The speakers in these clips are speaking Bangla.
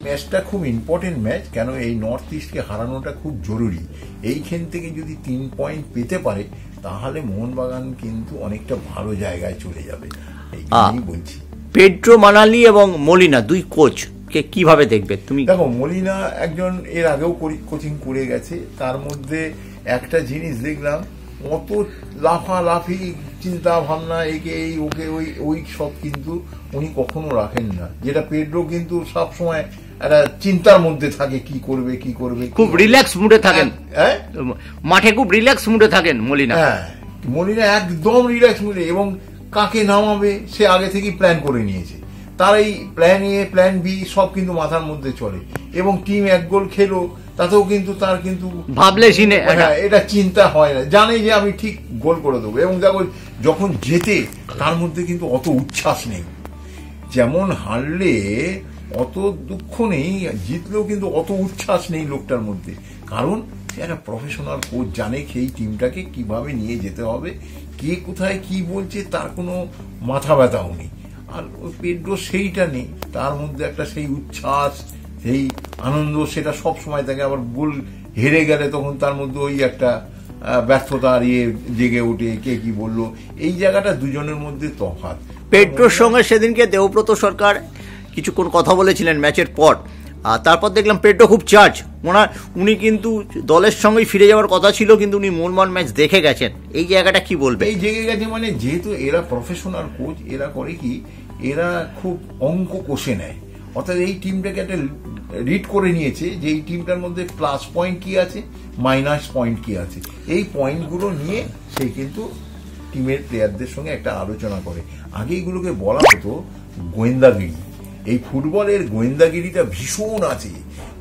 ম্যাচটা খুব ইম্পর্টেন্ট ম্যাচ, কেন এই নর্থ ইস্টকে হারানোটা খুব জরুরি। এইখান থেকে যদি 3 পয়েন্ট পেতে পারে তাহলে মোহনবাগান কিন্তু অনেকটা ভালো জায়গায় চলে যাবে, এই বলছি। পেড্রো মানালি এবং মলিনা দুই কোচ কে কিভাবে দেখবে তুমি? দেখো, মলিনা একজন এর আগেও কোচিং করে গেছে, তার মধ্যে একটা জিনিস দেখলাম, অত লাফালাফি চিন্তা ভাবনা একে এই ওকে ওই সব কিন্তু উনি কখনো রাখেন না, যেটা পেড্রো কিন্তু সবসময় একটা চিন্তার মধ্যে থাকে, কি করবে। খুব রিল্যাক্স মুডে থাকেন, মাঠে খুব রিল্যাক্স মুডে থাকেন মলিনা। হ্যাঁ, মলিনা একদম রিল্যাক্স মুডে, এবং কাকে নামাবে সে আগে থেকেই প্ল্যান করে নিয়েছে। তার এই প্ল্যান এ প্ল্যান বি সব কিন্তু মাথার মধ্যে চলে, এবং টিম 1 গোল খেলো তাতেও কিন্তু তার কিন্তু ভাবলে এটা চিন্তা হয় না, জানে যে আমি ঠিক গোল করে দেবো। এবং দেখো, যখন জেতে তার মধ্যে কিন্তু অত উচ্ছ্বাস নেই, যেমন হারলে অত দুঃখ নেই, জিতলেও কিন্তু অত উচ্ছ্বাস নেই লোকটার মধ্যে। কারণ সে একটা প্রফেশনাল কোচ, জানে সেই টিমটাকে কিভাবে নিয়ে যেতে হবে, কে কোথায় কি বলছে তার কোনো মাথা ব্যথাও নেই। আর পেড্রো সেইটা নেই, তার মধ্যে একটা সেই উচ্ছ্বাস, সেই আনন্দ, সেটা সব সময় থাকে। আবার গোল হেরে গেলে তখন তার মধ্যে ওই একটা ব্যর্থতা জেগে ওঠে, কে কি বললো, এই জায়গাটা দুজনের মধ্যে তফাৎ। পেড্রোর সঙ্গে সেদিনকে দেবব্রত সরকার কিছুক্ষণ কথা বলেছিলেন ম্যাচের পর, আর তারপর দেখলাম পেড্রো খুব চার্জ, উনি কিন্তু দলের সঙ্গেই ফিরে যাওয়ার কথা ছিল, কিন্তু উনি মোহনবাগান ম্যাচ দেখে গেছেন, এই জায়গাটা কি বলবে? এই জেগে গেছে মানে, যেহেতু এরা প্রফেশনাল কোচ, এরা করে কি, এরা খুব অঙ্ক কষে নেয়। অর্থাৎ এই টিমটাকে একটা রিড করে নিয়েছে যে এই টিমটার মধ্যে প্লাস পয়েন্ট কি আছে, মাইনাস পয়েন্ট কি আছে, এই পয়েন্টগুলো নিয়ে সে কিন্তু টিমের প্লেয়ারদের সঙ্গে একটা আলোচনা করে। আগে এগুলোকে বলা হতো গোয়েন্দাগিরি। এই ফুটবলের গোয়েন্দাগিরিটা ভীষণ আছে।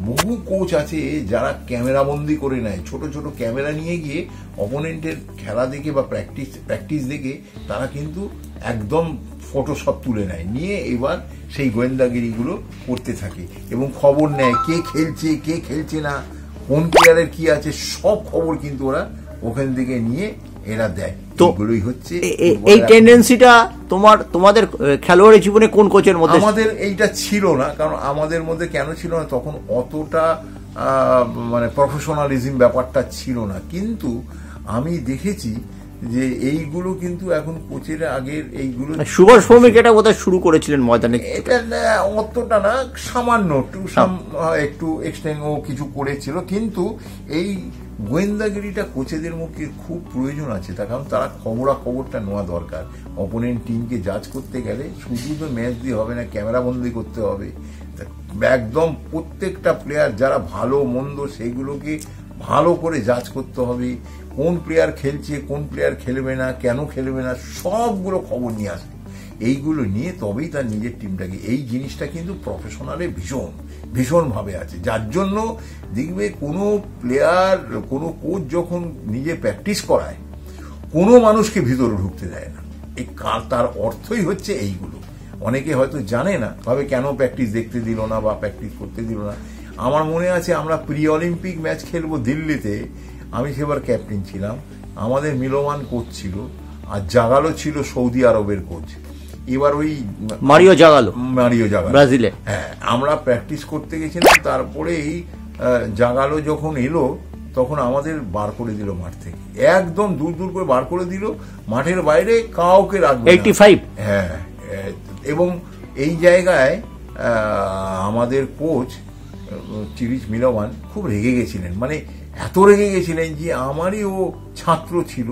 বহু কোচ আছে যারা ক্যামেরাবন্দি করে নেয়, ছোট ছোট ক্যামেরা নিয়ে গিয়ে অপোনেন্টের খেলা দেখে বা প্র্যাকটিস দেখে তারা কিন্তু একদম ফটো সব তুলে নেয়, নিয়ে এবার সেই গোয়েন্দাগিরিগুলো করতে থাকে এবং খবর নেয় কে খেলছে কে খেলছে না, কোন প্লেয়ারের কি আছে, সব খবর কিন্তু ওরা ওখান থেকে নিয়ে এরা দেয়। তো এগুলোই হচ্ছে এই টেন্ডেন্সিটা তোমাদের খেলোয়াড়ি জীবনে কোন কোচের মধ্যে? আমাদের এইটা ছিল না, কারণ আমাদের মধ্যে কেন ছিল না, তখন অতটা মানে প্রফেশনালিজম ব্যাপারটা ছিল না। কিন্তু আমি দেখেছি যে এইগুলো কিন্তু এখন কোচের আগের এইগুলো, সুভাষ ভৌমিক এটা বোধহয় শুরু করেছিলেন ময়দানে, এটা অতটা না, সামান্য একটু এক্সটেন্ড ও কিছু করেছিল। কিন্তু এই গোয়েন্দাগিরিটা কোচেদের মুখে খুব প্রয়োজন আছে, তার কারণ তারা খবরটা নেওয়া দরকার। অপোনেন্ট টিমকে জাজ করতে গেলে শুধু তো ম্যাচ দিয়ে হবে না, ক্যামেরাবন্দি করতে হবে একদম। প্রত্যেকটা প্লেয়ার যারা ভালো মন্দ সেইগুলোকে ভালো করে জাজ করতে হবে, কোন প্লেয়ার খেলছে কোন প্লেয়ার খেলবে না, কেন খেলবে না, সবগুলো খবর নিয়ে আসবে। এইগুলো নিয়ে তবেই তার নিজের টিমটাকে, এই জিনিসটা কিন্তু প্রফেশনালে ভীষণ ভাবে আছে। যার জন্য দেখবে কোনো প্লেয়ার, কোনো কোচ যখন নিজে প্র্যাকটিস করায়, কোনো মানুষকে ভিতরে ঢুকতে দেয় না। এই তার অর্থই হচ্ছে এইগুলো। অনেকে হয়তো জানে না, ভাবে কেন প্র্যাকটিস দেখতে দিল না বা প্র্যাকটিস করতে দিল না। আমার মনে আছে আমরা প্রি অলিম্পিক ম্যাচ খেলবো দিল্লিতে, আমি সেবার ক্যাপ্টেন ছিলাম, আমাদের মিলোমান কোচ ছিল, আর জাগালো ছিল সৌদি আরবের কোচ। এবার ওই মারিও জাগালো ব্রাজিলে, হ্যাঁ, আমরা প্র্যাকটিস করতে গেছিলাম। তারপরে এই জাগালো যখন এলো তখন আমাদের বার করে দিল মাঠ থেকে, একদম দূর করে বার করে দিল, মাঠের বাইরে কাউকে রাখবে 85। হ্যাঁ, এবং এই জায়গায় আমাদের কোচ চিরিচ মিলোমান খুব রেগে গেছিলেন, মানে এত রেগে গেছিলেন যে আমারই ও ছাত্র ছিল,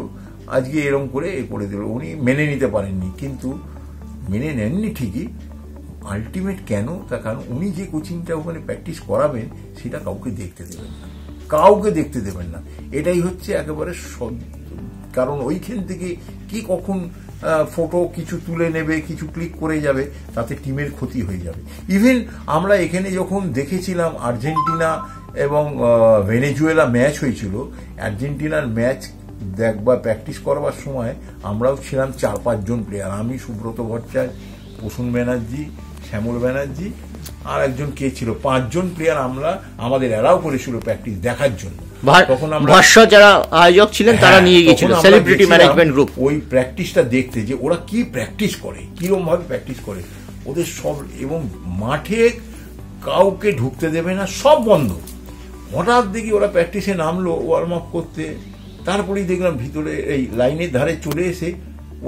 আজকে এরকম করে দিল। উনি মেনে নিতে পারেননি, কিন্তু মেনে নেননি ঠিকই, আলটিমেট কেন, তার কারণ উনি যে কোচিংটা ওখানে প্র্যাকটিস করাবেন সেটা কাউকে দেখতে দেবেন না। এটাই হচ্ছে একেবারে, কারণ ওইখান থেকে কি কখন ফটো কিছু তুলে নেবে, কিছু ক্লিক করে যাবে, তাতে টিমের ক্ষতি হয়ে যাবে। ইভেন আমরা এখানে যখন দেখেছিলাম আর্জেন্টিনা এবং ভেনেজুয়েলা ম্যাচ হয়েছিল, আর্জেন্টিনার ম্যাচ দেখবার প্র্যাকটিস করবার সময় আমরাও ছিলাম 4-5 জন প্লেয়ার, আমি, সুব্রত ভট্টাচার্য, প্রসূন ব্যানার্জি, শ্যামল ব্যানার্জি, আর একজন কে ছিল, 5 জন প্লেয়ার আমরা, আমাদের এলাও করেছিল প্র্যাকটিস দেখার জন্য। তখন আমরা যারা আয়োজক ছিলেন তারা নিয়ে গিয়েছিল সেলিব্রিটি ম্যানেজমেন্ট গ্রুপ, ওই প্র্যাকটিসটা দেখতে, যে ওরা কি প্র্যাকটিস করে, কিরকম ভাবে প্র্যাকটিস করে ওদের সব, এবং মাঠে কাউকে ঢুকতে দেবে না, সব বন্ধ। হঠাৎ দেখি ওরা প্র্যাকটিসে নামলো ওয়ার্ম আপ করতে, তারপরেই দেখলাম ভিতরে এই লাইনের ধারে চলে এসে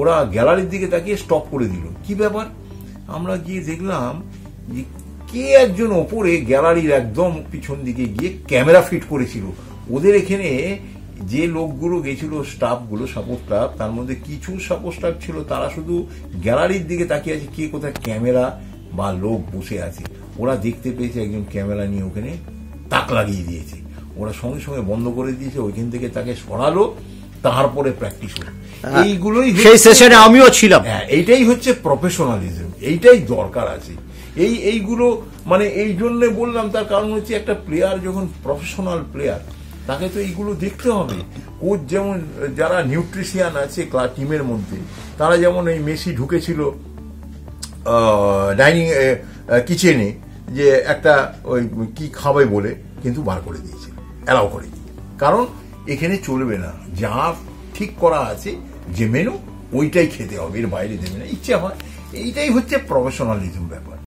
ওরা গ্যালারির দিকে তাকিয়ে স্টপ করে দিল। কি ব্যাপার? আমরা গিয়ে দেখলাম যে কে একজন ওপরে গ্যালারির একদম পিছন দিকে গিয়ে ক্যামেরা ফিট করেছিল। ওদের এখানে যে লোকগুলো গেছিল, স্টাফগুলো, সাপোর্ট স্টাফ, তার মধ্যে কিছু সাপোর্ট স্টাফ ছিল তারা শুধু গ্যালারির দিকে তাকিয়ে আছে কে কোথায় ক্যামেরা বা লোক বসে আছে। ওরা দেখতে পেয়েছে একজন ক্যামেরা নিয়ে ওখানে তাক লাগিয়ে দিয়েছে, ওরা সঙ্গে সঙ্গে বন্ধ করে দিয়েছে, ওইখান থেকে তাকে সরালো, তারপরে প্র্যাকটিস হলো। এইগুলোই সেই সেশনে আমিও ছিলাম। হ্যাঁ, এইটাই হচ্ছে প্রফেশনালিজম, এইটাই দরকার আছে। এইগুলো মানে এই জন্য বললাম, তার কারণ হচ্ছে একটা প্লেয়ার যখন প্রফেশনাল প্লেয়ার তাকে তো এইগুলো দেখতে হবে। কোচ যেমন যারা নিউট্রিশিয়ান আছে টিমের মধ্যে, তারা যেমন এই মেসি ঢুকেছিল ডাইনিং কিচেনে, যে একটা ওই কি খাবে বলে, কিন্তু বার করে দিয়েছিল, অ্যালাউ করে দিয়ে, কারণ এখানে চলবে না, যা ঠিক করা আছে যে মেনু ওইটাই খেতে হবে, এর বাইরে দেবে না, ইচ্ছে হয়। এইটাই হচ্ছে প্রফেশনালিজম ব্যাপার।